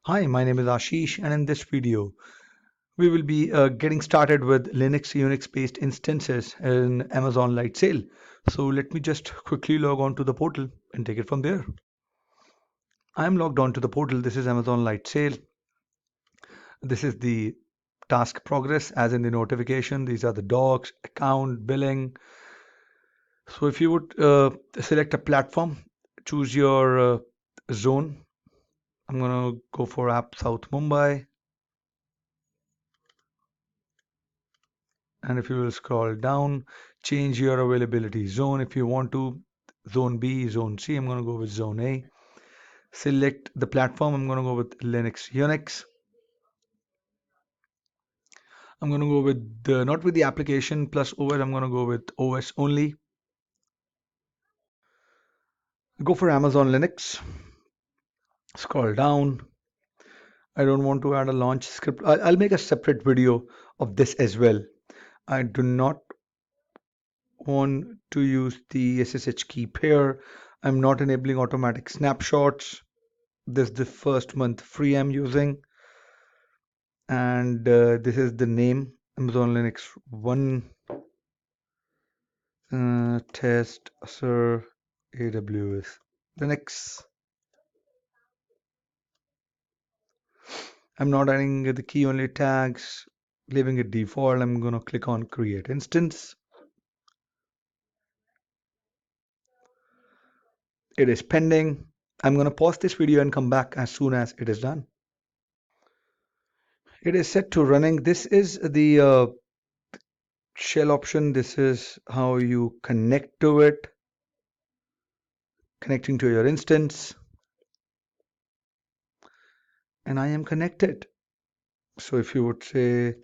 Hi, my name is Ashish, and in this video, we will be getting started with Linux Unix-based instances in Amazon Lightsail. So let me just quickly log on to the portal and take it from there. I'm logged on to the portal. This is Amazon Lightsail. This is the task progress, as in the notification. These are the docs, account, billing. So if you would select a platform, choose your zone. I'm going to go for App South Mumbai. And if you will scroll down, change your availability zone if you want to. Zone B, zone C, I'm going to go with zone A. Select the platform, I'm going to go with Linux Unix. I'm going to go with not with the application plus OS, I'm going to go with OS only. Go for Amazon Linux. Scroll down. I don't want to add a launch script. I'll make a separate video of this as well. I do not want to use the SSH key pair. I'm not enabling automatic snapshots. This is the first month free I'm using, and this is the name Amazon Linux 1 test sir AWS Linux. I'm not adding the key only tags, leaving it default. I'm going to click on create instance. It is pending. I'm going to pause this video and come back as soon as it is done. It is set to running. This is the shell option. This is how you connect to it, connecting to your instance, and I am connected. So if you would say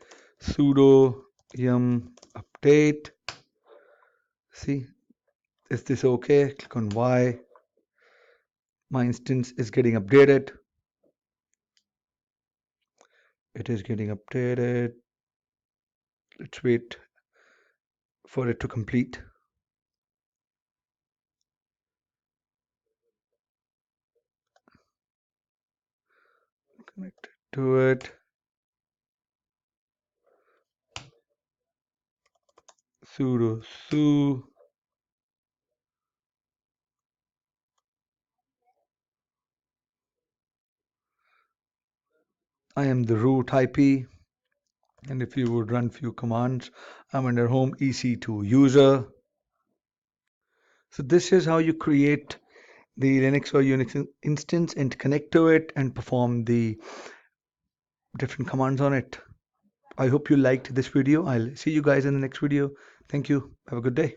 sudo yum update, see, is this okay? Click on Y. My instance is getting updated. It is getting updated. Let's wait for it to complete. Connected to it. Sudo su. I am the root IP. And if you would run few commands, I'm under home EC2 user. So this is how you create the Linux or Unix instance and connect to it and perform the different commands on it. I hope you liked this video. I'll see you guys in the next video. Thank you. Have a good day.